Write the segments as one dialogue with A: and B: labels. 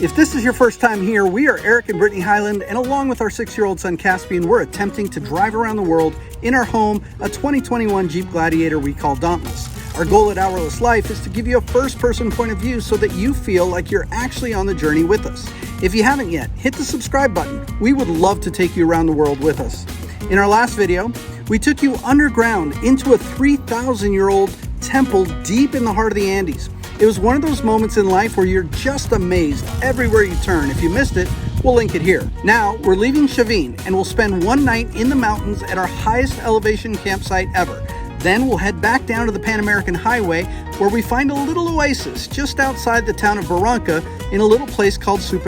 A: If this is your first time here, we are Eric and Brittany Highland, and along with our 6-year-old son Caspian, we're attempting to drive around the world in our home, a 2021 Jeep Gladiator we call Dauntless. Our goal at Hourless Life is to give you a first-person point of view so that you feel like you're actually on the journey with us. If you haven't yet, hit the subscribe button. We would love to take you around the world with us. In our last video, we took you underground into a 3,000-year-old temple deep in the heart of the Andes. It was one of those moments in life where you're just amazed everywhere you turn. If you missed it, we'll link it here. Now, we're leaving Chavin and we'll spend one night in the mountains at our highest elevation campsite ever. Then we'll head back down to the Pan American Highway where we find a little oasis just outside the town of Barranca in a little place called Supe.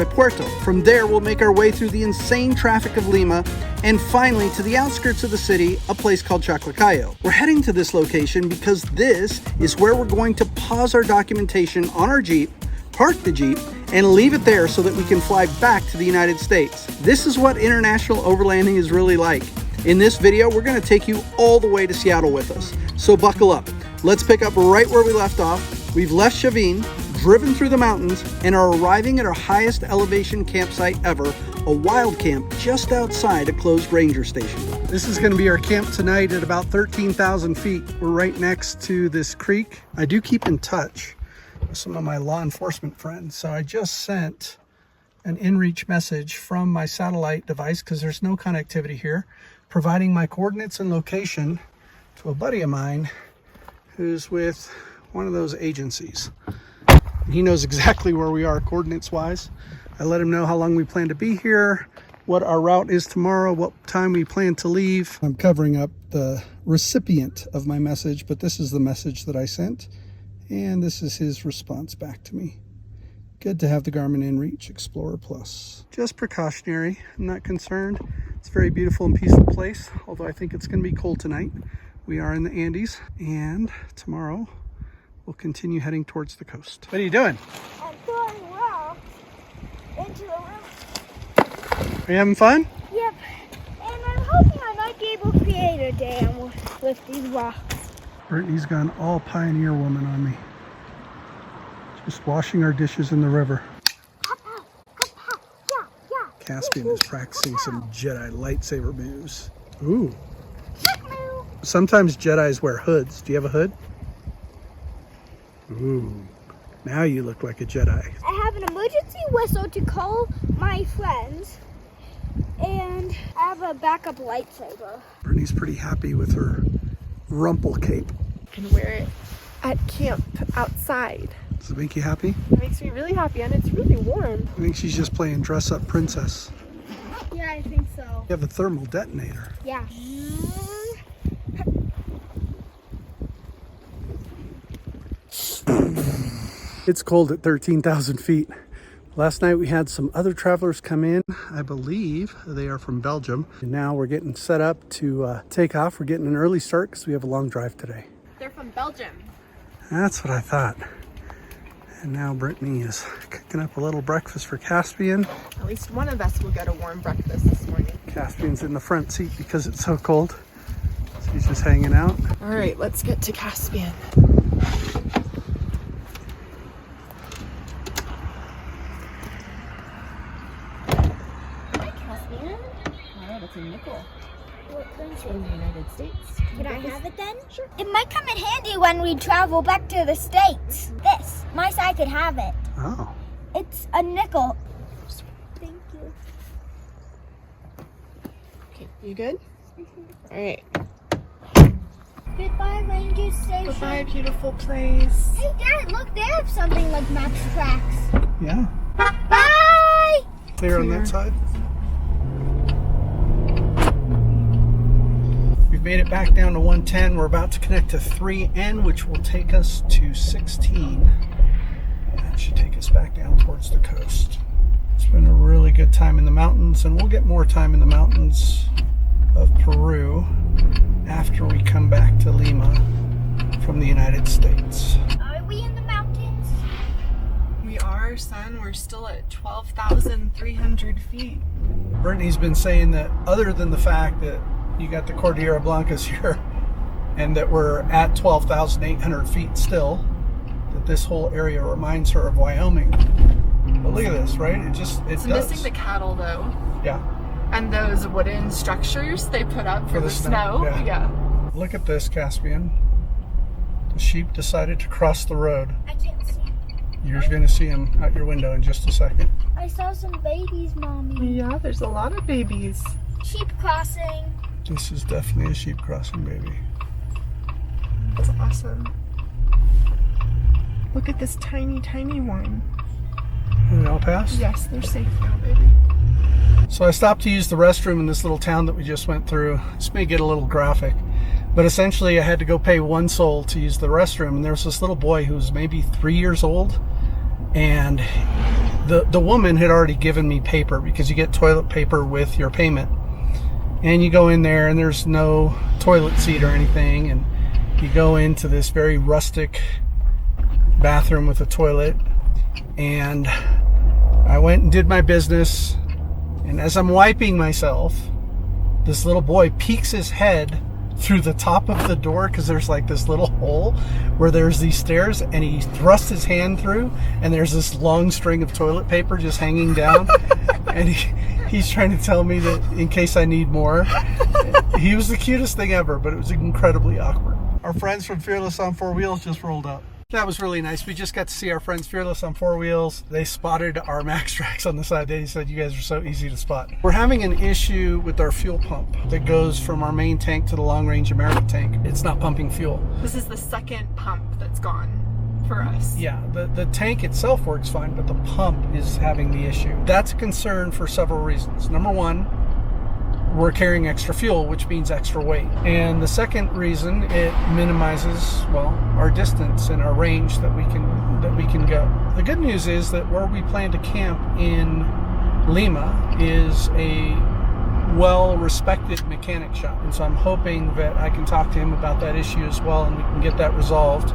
A: From there, we'll make our way through the insane traffic of Lima and finally to the outskirts of the city, a place called Chaclacayo. We're heading to this location because this is where we're going to pause our documentation on our Jeep, park the Jeep, and leave it there so that we can fly back to the United States. This is what international overlanding is really like. In this video, we're going to take you all the way to Seattle with us. So buckle up. Let's pick up right where we left off. We've left Chavin, driven through the mountains, and are arriving at our highest elevation campsite ever, a wild camp just outside a closed ranger station. This is going to be our camp tonight at about 13,000 feet. We're right next to this creek. I do keep in touch with some of my law enforcement friends, so I just sent an inReach message from my satellite device because there's no connectivity here, providing my coordinates and location to a buddy of mine who's with one of those agencies. He knows exactly where we are coordinates wise. I let him know how long we plan to be here, what our route is tomorrow, what time we plan to leave. I'm covering up the recipient of my message, but this is the message that I sent, and this is his response back to me. Good to have the Garmin inReach Explorer Plus. Just precautionary, I'm not concerned. It's a very beautiful and peaceful place, although I think it's going to be cold tonight. We are in the Andes, and tomorrow we'll continue heading towards the coast. What are you doing?
B: I'm throwing rocks into the river.
A: Are you having fun?
B: Yep. And I'm hoping I might be able to create a dam with these rocks.
A: Brittany's gone all pioneer woman on me. Just washing our dishes in the river. Caspian is practicing some Jedi lightsaber moves. Ooh. Sometimes Jedis wear hoods. Do you have a hood? Ooh. Now you look like a Jedi.
B: I have an emergency whistle to call my friends. And I have a backup lightsaber.
A: Brittany's pretty happy with her rumple cape.
C: I can wear it at camp outside.
A: Does it make you happy?
C: It makes me really happy, and it's really warm.
A: I think she's just playing dress up princess.
B: Yeah, I think so.
A: You have a thermal detonator.
B: Yeah.
A: It's cold at 13,000 feet. Last night we had some other travelers come in. I believe they are from Belgium. And now we're getting set up to take off. We're getting an early start because we have a long drive today.
C: They're from Belgium.
A: That's what I thought. And now Brittany is cooking up a little breakfast for Caspian.
C: At least one of us will get a warm breakfast this morning.
A: Caspian's in the front seat because it's so cold. So he's just hanging out.
C: All right, let's get to Caspian. Hi, Caspian. Wow, that's a nickel. It's from the United States.
B: Can I have it then?
C: Sure.
B: It might come in handy when we travel back to the States. This. My side could have it.
A: Oh.
B: It's a nickel. Thank you.
C: Okay, you good? All right.
B: Goodbye, Ranger Station.
C: Goodbye, beautiful place.
B: Hey, Dad, look, they have something like Max Tracks.
A: Yeah.
B: Bye!
A: Clear on that side. We've made it back down to 110. We're about to connect to 3N, which will take us to 16. That should take us back down towards the coast. It's been a really good time in the mountains, and we'll get more time in the mountains of Peru after we come back to Lima from the United States.
B: Are we in the mountains?
C: We are, son. We're still at 12,300 feet.
A: Brittany's been saying that other than the fact that you got the Cordillera Blancas here and that we're at 12,800 feet still, that this whole area reminds her of Wyoming. But look at this, right? It's does.
C: Missing the cattle though.
A: Yeah.
C: And those wooden structures they put up for the snow. Yeah.
A: Look at this, Caspian. The sheep decided to cross the road.
B: I can't see.
A: You're going to see them out your window in just a second.
B: I saw some babies, Mommy.
C: Yeah, there's a lot of babies.
B: Sheep crossing.
A: This is definitely a sheep crossing, baby.
C: That's awesome. Look at this tiny, tiny one.
A: And they all pass?
C: Yes, they're safe now, baby.
A: So I stopped to use the restroom in this little town that we just went through. This may get a little graphic, but essentially I had to go pay 1 sol to use the restroom. And there was this little boy who was maybe 3 years old. And the woman had already given me paper because you get toilet paper with your payment. And you go in there and there's no toilet seat or anything. And you go into this very rustic bathroom with a toilet. And I went and did my business. And as I'm wiping myself, this little boy peeks his head through the top of the door because there's like this little hole where there's these stairs, and he thrusts his hand through and there's this long string of toilet paper just hanging down. And he's trying to tell me that in case I need more. He was the cutest thing ever, but it was incredibly awkward. Our friends from Fearless on 4 Wheels just rolled up. That was really nice. We just got to see our friends Fearless on 4 Wheels. They spotted our Max Tracks on the side. They said, you guys are so easy to spot. We're having an issue with our fuel pump that goes from our main tank to the long range America tank. It's not pumping fuel.
C: This is the second pump that's gone for us.
A: Yeah, the tank itself works fine, but the pump is having the issue. That's a concern for several reasons. Number one, we're carrying extra fuel, which means extra weight. And the second reason, it minimizes, well, our distance and our range that we can go. The good news is that where we plan to camp in Lima is a well-respected mechanic shop. And so I'm hoping that I can talk to him about that issue as well, and we can get that resolved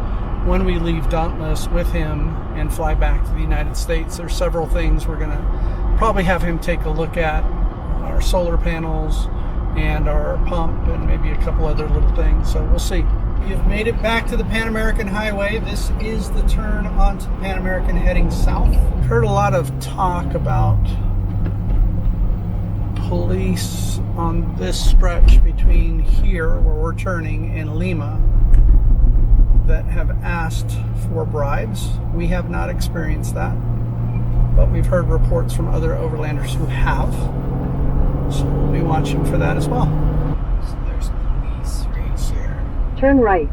A: when we leave Dauntless with him and fly back to the United States. There's several things we're gonna probably have him take a look at. Our solar panels and our pump and maybe a couple other little things, so we'll see. You've made it back to the Pan American Highway. This is the turn onto the Pan American heading south. Heard a lot of talk about police on this stretch between here where we're turning and Lima that have asked for bribes. We have not experienced that, but we've heard reports from other overlanders who have. So we'll be watching for that as well.
C: So there's police right here.
D: Turn right.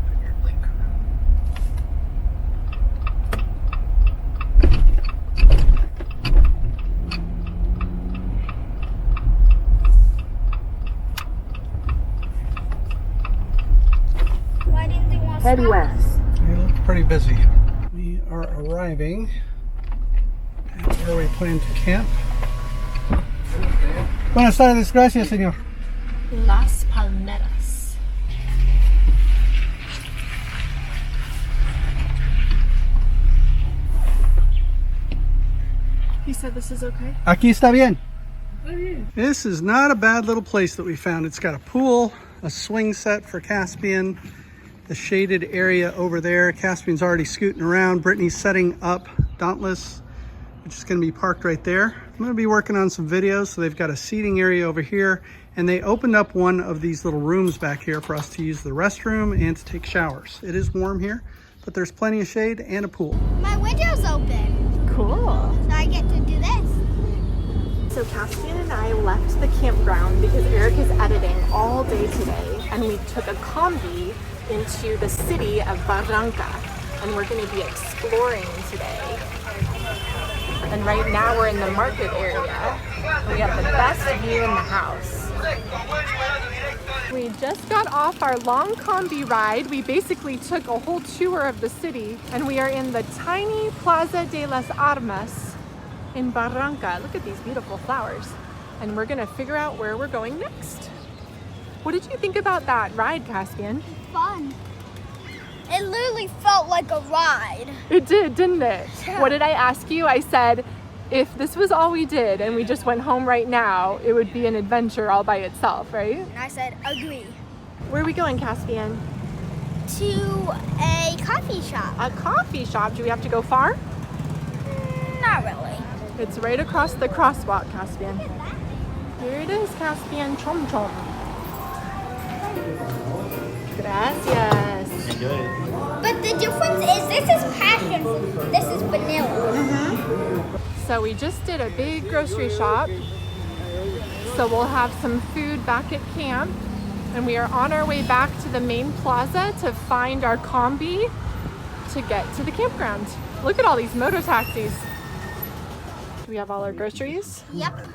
C: Put your blinker on.
B: Why didn't they want to
D: Head
B: stop
D: west.
B: us?
A: They look pretty busy. We are arriving at where we plan to camp. Buenas tardes, gracias, señor.
C: Las Palmeras. He said this is okay?
A: Aquí está bien. This is not a bad little place that we found. It's got a pool, a swing set for Caspian, the shaded area over there. Caspian's already scooting around. Brittany's setting up Dauntless, which is going to be parked right there. I'm going to be working on some videos. So they've got a seating area over here, and they opened up one of these little rooms back here for us to use the restroom and to take showers. It is warm here, but there's plenty of shade and a pool.
B: My window's open,
C: Cool.
B: so I get to do this.
C: So Caspian and I left the campground because Eric is editing all day today, and we took a combi into the city of Barranca, and we're going to be exploring today. And right now we're in the market area. We have the best view in the house. We just got off our long combi ride. We basically took a whole tour of the city, and we are in the tiny Plaza de las Armas in Barranca. Look at these beautiful flowers. And we're gonna figure out where we're going next. What did you think about that ride, Caspian?
B: Fun. It literally felt like a ride.
C: It did, didn't it?
B: Yeah.
C: What did I ask you? I said, if this was all we did and we just went home right now, it would be an adventure all by itself, right?
B: And I said, agree.
C: Where are we going, Caspian?
B: To a coffee shop.
C: A coffee shop? Do we have to go far?
B: Not really.
C: It's right across the crosswalk, Caspian. Here it is, Caspian. Chom chom. Gracias.
D: Enjoy it.
B: But the difference is this is passion fruit. This is vanilla.
C: So we just did a big grocery shop. So we'll have some food back at camp. And we are on our way back to the main plaza to find our combi to get to the campground. Look at all these moto taxis. Do we have all our groceries?
B: Yep.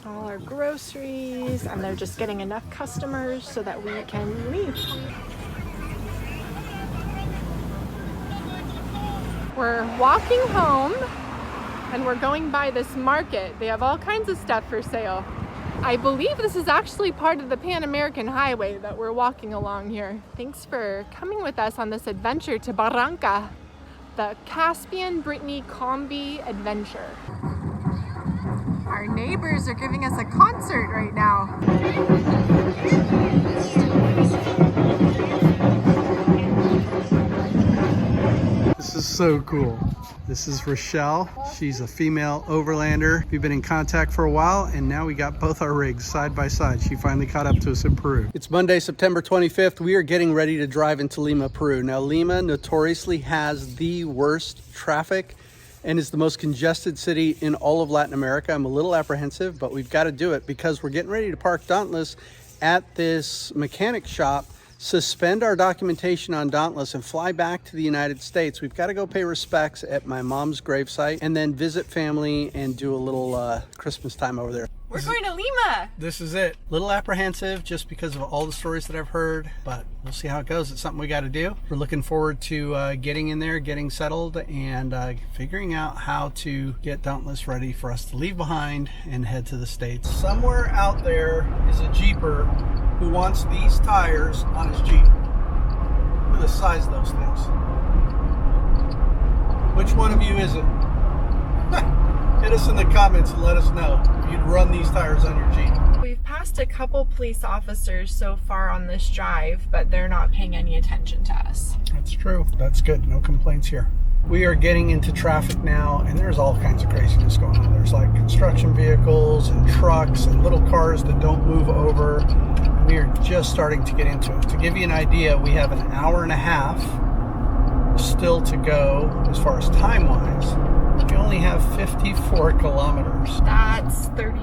C: All our groceries, and they're just getting enough customers so that we can leave. We're walking home and we're going by this market. They have all kinds of stuff for sale. I believe this is actually part of the Pan American Highway that we're walking along here. Thanks for coming with us on this adventure to Barranca, the Caspian Brittany Combi Adventure. Our neighbors are giving us a concert right now.
A: This is so cool. This is Rochelle. She's a female overlander. We've been in contact for a while, and now we got both our rigs side by side. She finally caught up to us in Peru. It's Monday, September 25th. We are getting ready to drive into Lima, Peru. Now, Lima notoriously has the worst traffic and is the most congested city in all of Latin America. I'm a little apprehensive, but we've got to do it because we're getting ready to park Dauntless at this mechanic shop, suspend our documentation on Dauntless, and fly back to the United States. We've got to go pay respects at my mom's gravesite and then visit family and do a little Christmas time over there.
C: We're going to Lima.
A: This is it. Little apprehensive just because of all the stories that I've heard, but we'll see how it goes. It's something we got to do. We're looking forward to getting in there, getting settled, and figuring out how to get Dauntless ready for us to leave behind and head to the States. Somewhere out there is a Jeeper who wants these tires on his Jeep. Look at the size of those things. Which one of you is it? Hit us in the comments and let us know if you'd run these tires on your Jeep.
C: We've passed a couple police officers so far on this drive, but they're not paying any attention to us.
A: That's true. That's good. No complaints here. We are getting into traffic now, and there's all kinds of craziness going on. There's like construction vehicles and trucks and little cars that don't move over. We are just starting to get into it. To give you an idea, we have an hour and a half still to go as far as time-wise. We only have 54 kilometers.
C: That's 30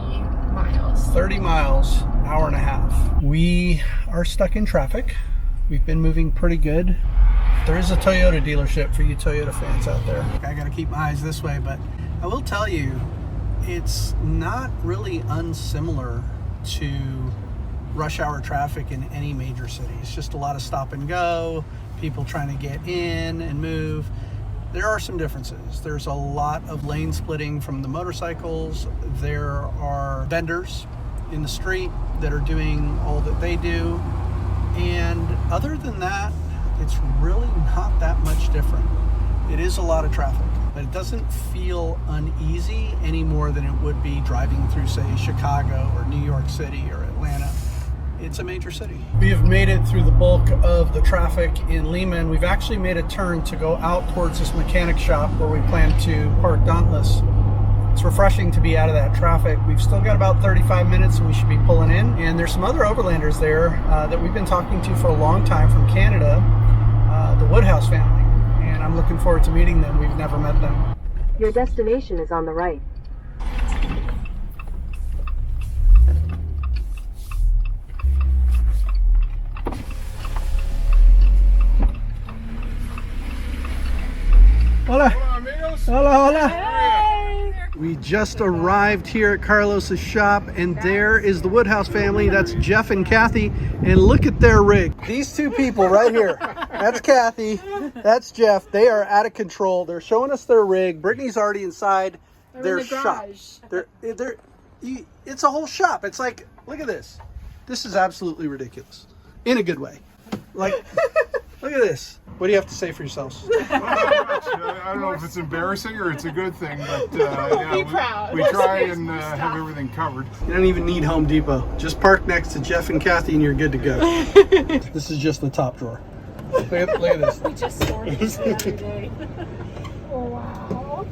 C: miles.
A: 30 miles, hour and a half. We are stuck in traffic. We've been moving pretty good. There is a Toyota dealership for you Toyota fans out there. I gotta keep my eyes this way, but I will tell you, it's not really unsimilar to rush hour traffic in any major city. It's just a lot of stop and go, people trying to get in and move. There are some differences. There's a lot of lane splitting from the motorcycles. There are vendors in the street that are doing all that they do. And other than that, it's really not that much different. It is a lot of traffic, but it doesn't feel uneasy any more than it would be driving through, say, Chicago or New York City or Atlanta. It's a major city. We have made it through the bulk of the traffic in Lima, and we've actually made a turn to go out towards this mechanic shop where we plan to park Dauntless. It's refreshing to be out of that traffic. We've still got about 35 minutes and we should be pulling in. And there's some other overlanders there that we've been talking to for a long time from Canada, the Woodhouse family. And I'm looking forward to meeting them. We've never met them.
E: Your destination is on the right.
A: Hola. Hola, hola. Hey. We just arrived here at Carlos's shop, and there is the Woodhouse family. That's Jeff and Kathy, and look at their rig. These two people right here. That's Kathy. That's Jeff. They are out of control. They're showing us their rig. Brittany's already inside their shop. It's a whole shop. It's like, look at this. This is absolutely ridiculous. In a good way. Like, look at this. What do you have to say for yourselves?
D: I don't know if it's embarrassing or it's a good thing, but yeah, we try and have everything covered.
A: You don't even need Home Depot. Just park next to Jeff and Kathy and you're good to go. This is just the top drawer. Look at this.
C: We just stored this the other day.
B: Oh, wow.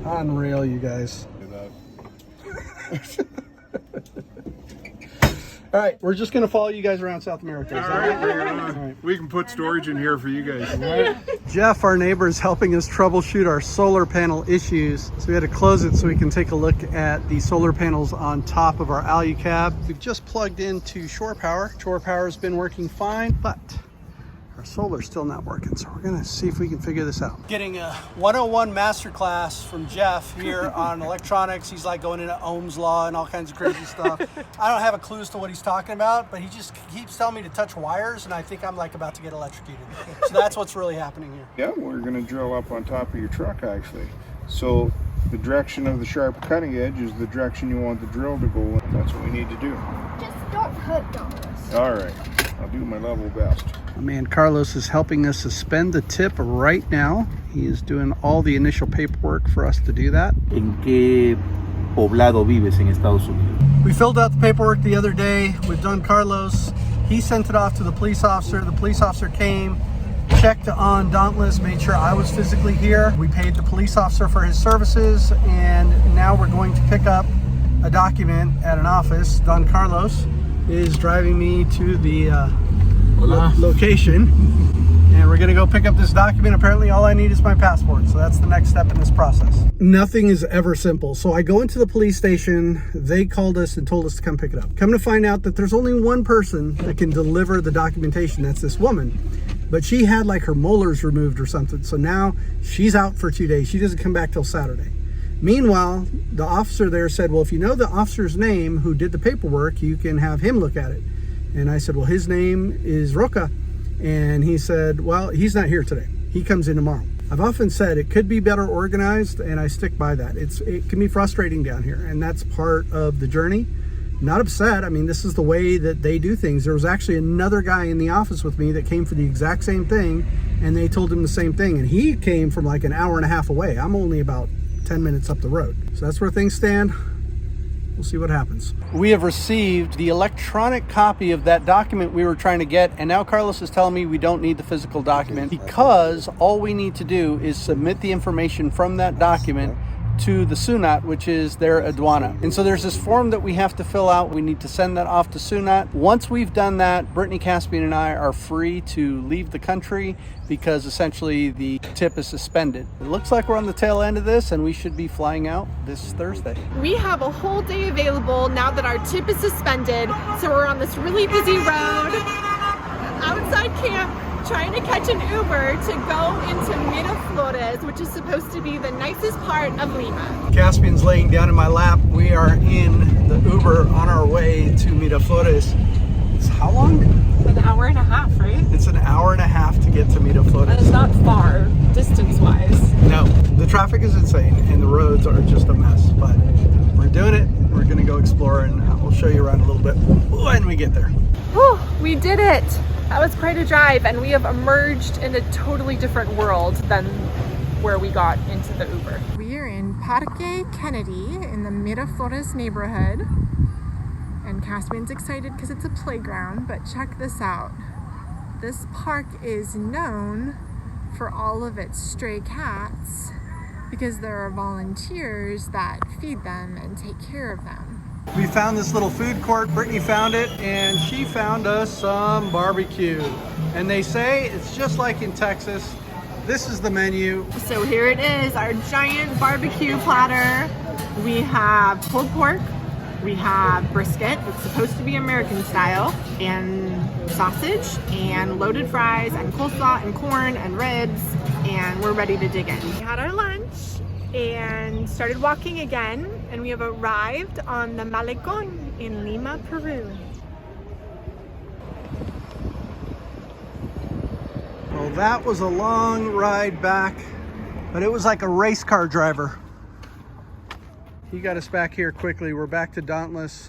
A: Unreal, you guys. All right, we're just going to follow you guys around South America. Is that right?
D: Bring it on. All right. We can put storage in here for you guys.
A: Right. Jeff, our neighbor, is helping us troubleshoot our solar panel issues. So we had to close it so we can take a look at the solar panels on top of our Alu cab. We've just plugged into shore power. Shore power has been working fine, but our solar's still not working. So we're gonna see if we can figure this out. Getting a 101 masterclass from Jeff here on electronics. He's like going into Ohm's law and all kinds of crazy stuff. I don't have a clue as to what he's talking about, but he just keeps telling me to touch wires, and I think I'm like about to get electrocuted. So that's what's really happening here.
D: Yeah, we're going to drill up on top of your truck actually. So the direction of the sharp cutting edge is the direction you want the drill to go in. That's what we need to do.
B: Just don't hurt Doris.
D: All right, I'll do my level best.
A: My man Carlos is helping us suspend the tip right now. He is doing all the initial paperwork for us to do that.
F: ¿En qué poblado vives en Estados Unidos?
A: We filled out the paperwork the other day. We've done Carlos. He sent it off to the police officer. The police officer came, checked on Dauntless, made sure I was physically here. We paid the police officer for his services, and now we're going to pick up a document at an office. Don Carlos is driving me to the location, and we're gonna go pick up this document. Apparently all I need is my passport, so that's the next step in this process. Nothing is ever simple. So I go into the police station, they called us and told us to come pick it up. Come to find out that there's only one person that can deliver the documentation. That's this woman, but she had like her molars removed or something, so now she's out for 2 days. She doesn't come back till Saturday. Meanwhile, the officer there said, well, if you know the officer's name who did the paperwork, you can have him look at it. And I said, well, his name is Roca. And he said, well, he's not here today. He comes in tomorrow. I've often said it could be better organized, and I stick by that. It can be frustrating down here, and that's part of the journey. Not upset. I mean, this is the way that they do things. There was actually another guy in the office with me that came for the exact same thing, and they told him the same thing. And he came from like an hour and a half away. I'm only about 10 minutes up the road. So that's where things stand. We'll see what happens. We have received the electronic copy of that document we were trying to get, and now Carlos is telling me we don't need the physical document because all we need to do is submit the information from that document to the SUNAT, which is their aduana. And so there's this form that we have to fill out. We need to send that off to SUNAT. Once we've done that, Brittany Caspian and I are free to leave the country because essentially the tip is suspended. It looks like we're on the tail end of this, and we should be flying out this Thursday.
C: We have a whole day available now that our tip is suspended. So we're on this really busy road outside camp, trying to catch an Uber to go into Miraflores, which is supposed to be the nicest part of Lima.
A: Caspian's laying down in my lap. We are in the Uber on our way to Miraflores. It's how long?
C: An hour and a half, right?
A: It's an hour and a half to get to Miraflores.
C: And it's not far, distance-wise.
A: No, the traffic is insane and the roads are just a mess, but we're doing it. We're gonna go explore, and we'll show you around a little bit when we get there.
C: Whew, we did it! That was quite a drive, and we have emerged in a totally different world than where we got into the Uber. We are in Parque Kennedy in the Miraflores neighborhood, and Caspian's excited because it's a playground, but check this out. This park is known for all of its stray cats because there are volunteers that feed them and take care of them.
A: We found this little food court. Brittany found it, and she found us some barbecue. And they say it's just like in Texas. This is the menu.
C: So here it is, our giant barbecue platter. We have pulled pork, we have brisket, it's supposed to be American style, and sausage, and loaded fries, and coleslaw, and corn, and ribs, and we're ready to dig in. We had our lunch and started walking again, and we have arrived on the Malecón in Lima, Peru.
A: Well, that was a long ride back, but it was like a race car driver. He got us back here quickly. We're back to Dauntless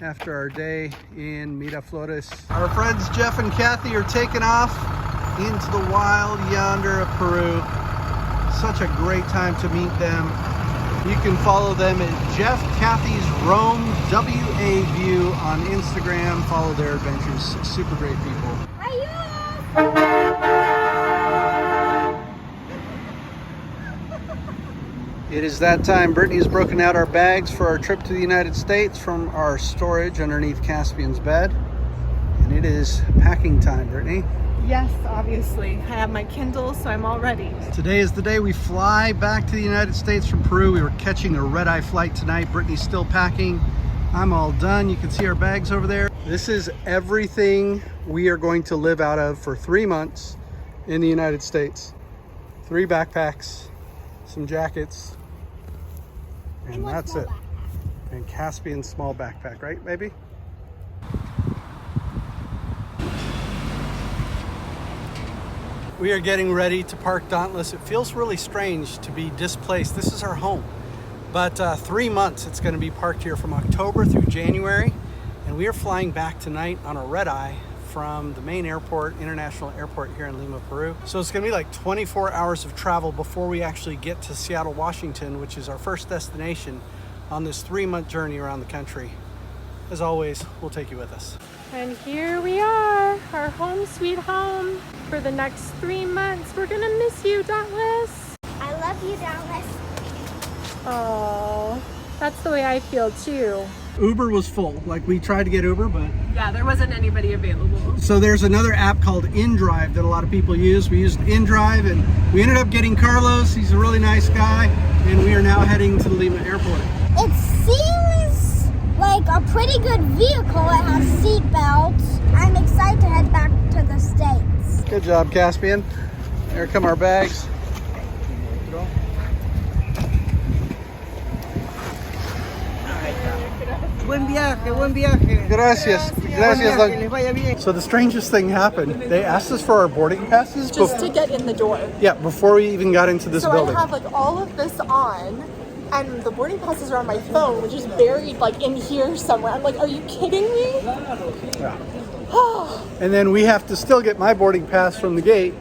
A: after our day in Miraflores. Our friends Jeff and Kathy are taking off into the wild yonder of Peru. Such a great time to meet them. You can follow them at Jeff Cathy's Rome WA View on Instagram. Follow their adventures. Super great people. It is that time. Brittany has broken out our bags for our trip to the United States from our storage underneath Caspian's bed. And it is packing time, Brittany.
C: Yes, obviously. I have my Kindle, so I'm all ready.
A: Today is the day we fly back to the United States from Peru. We were catching a red-eye flight tonight. Brittany's still packing. I'm all done. You can see our bags over there. This is everything we are going to live out of for 3 months in the United States. 3 backpacks, some jackets, and that's it. And Caspian's small backpack, right, baby? We are getting ready to park Dauntless. It feels really strange to be displaced. This is our home. But 3 months it's going to be parked here from October through January. And we are flying back tonight on a red-eye from the main airport, international airport here in Lima, Peru. So it's going to be like 24 hours of travel before we actually get to Seattle, Washington, which is our first destination on this 3-month journey around the country. As always, we'll take you with us.
C: And here we are, our home sweet home. For the next 3 months, we're gonna miss you, Dauntless.
B: I love you, Dallas.
C: Oh, that's the way I feel too.
A: Uber was full. Like, we tried to get Uber, but
C: Yeah, there wasn't anybody available.
A: so there's another app called InDrive that a lot of people use. We used InDrive and we ended up getting Carlos. He's a really nice guy, and we are now heading to the Lima airport.
B: It seems like a pretty good vehicle. It has seat belts. I'm excited to head back to the States.
A: Good job, Caspian. Here come our bags.
G: Buen viaje, buen viaje.
A: Gracias. Gracias.
G: Que les vaya bien.
A: So the strangest thing happened. They asked us for our boarding passes.
C: Just to get in the door.
A: Yeah, before we even got into this
C: So
A: building.
C: I have like all of this on, and the boarding passes are on my phone, which is buried like in here somewhere. I'm like, are you kidding me?
A: Yeah. And then we have to still get my boarding pass from the gate,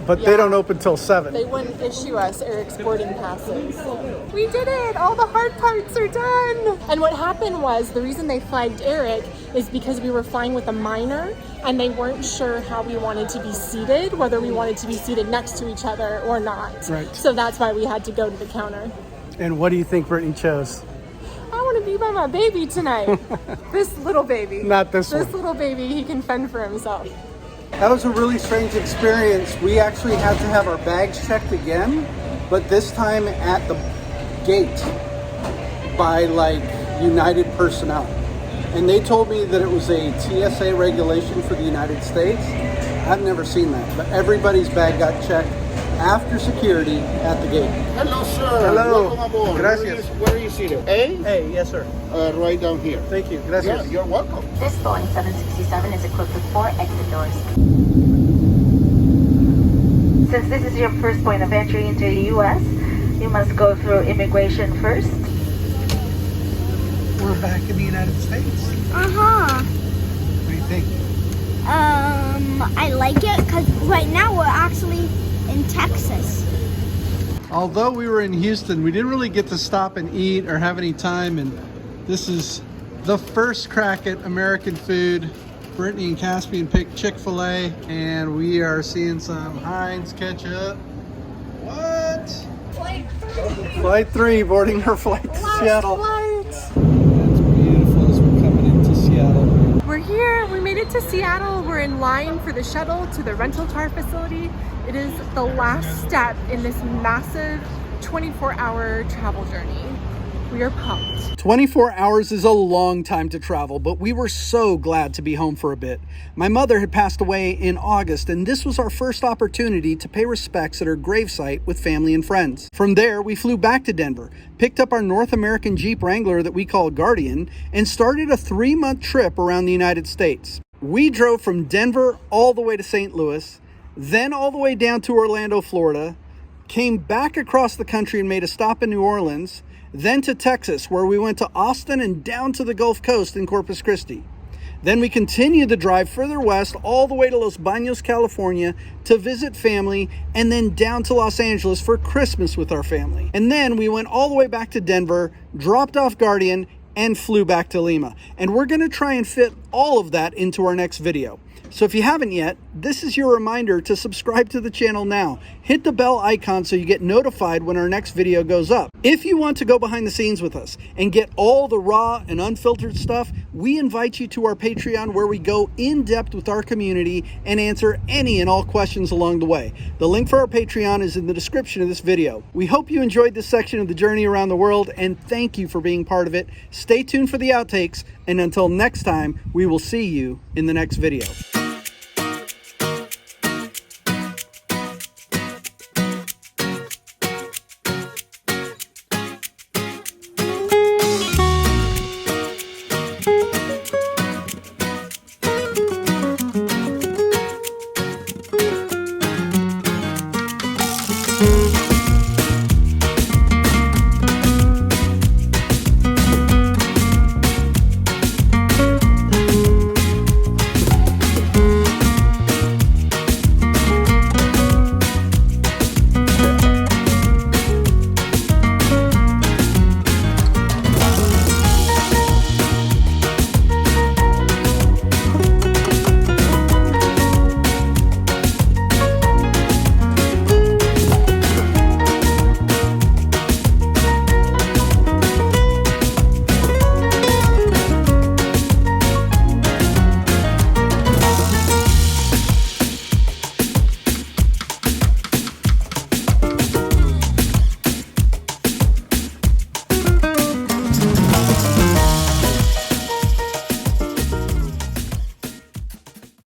A: but they don't open till 7.
C: They wouldn't issue us Eric's boarding passes. We did it! All the hard parts are done! And what happened was, the reason they flagged Eric is because we were flying with a minor and they weren't sure how we wanted to be seated, whether we wanted to be seated next to each other or not.
A: Right.
C: So that's why we had to go to the counter.
A: And what do you think Brittany chose?
C: I want to be by my baby tonight. This little baby.
A: Not this one.
C: This little baby, he can fend for himself.
A: That was a really strange experience. We actually had to have our bags checked again, but this time at the gate by like United personnel. And they told me that it was a TSA regulation for the United States. I've never seen that, but everybody's bag got checked after security at the gate.
D: Hello, sir.
A: Hello.
D: Welcome aboard.
A: Gracias.
D: Where are you seated? A?
A: Hey, yes sir.
D: Right down here.
A: Thank you. Gracias.
D: Yeah, you're welcome.
E: This Boeing 767 is equipped with 4 exit doors. Since this is your first point of entry into the U.S., you must go through immigration first.
A: We're back in the United States.
B: Uh-huh.
A: What do you think?
B: I like it because right now we're actually in Texas.
A: Although we were in Houston, we didn't really get to stop and eat or have any time, and this is the first crack at American food. Brittany and Caspian picked Chick-fil-A, and we are seeing some Heinz ketchup. What? Flight 3, boarding her flight to Seattle. That's beautiful as we're coming into Seattle.
C: We're here, we made it to Seattle. We're in line for the shuttle to the rental car facility. It is the last step in this massive 24-hour travel journey. We are pumped.
A: 24 hours is a long time to travel, but we were so glad to be home for a bit. My mother had passed away in August, and this was our first opportunity to pay respects at her gravesite with family and friends. From there, we flew back to Denver, picked up our North American Jeep Wrangler that we call Guardian, and started a 3-month trip around the United States. We drove from Denver all the way to St. Louis, then all the way down to Orlando, Florida, came back across the country and made a stop in New Orleans, then to Texas, where we went to Austin and down to the Gulf Coast in Corpus Christi. Then we continued the drive further west all the way to Los Baños, California to visit family, and then down to Los Angeles for Christmas with our family. And then we went all the way back to Denver, dropped off Guardian, and flew back to Lima. And we're gonna try and fit all of that into our next video. So if you haven't yet, this is your reminder to subscribe to the channel now. Hit the bell icon so you get notified when our next video goes up. If you want to go behind the scenes with us and get all the raw and unfiltered stuff, we invite you to our Patreon, where we go in depth with our community and answer any and all questions along the way. The link for our Patreon is in the description of this video. We hope you enjoyed this section of the journey around the world, and thank you for being part of it. Stay tuned for the outtakes, and until next time, we will see you in the next video.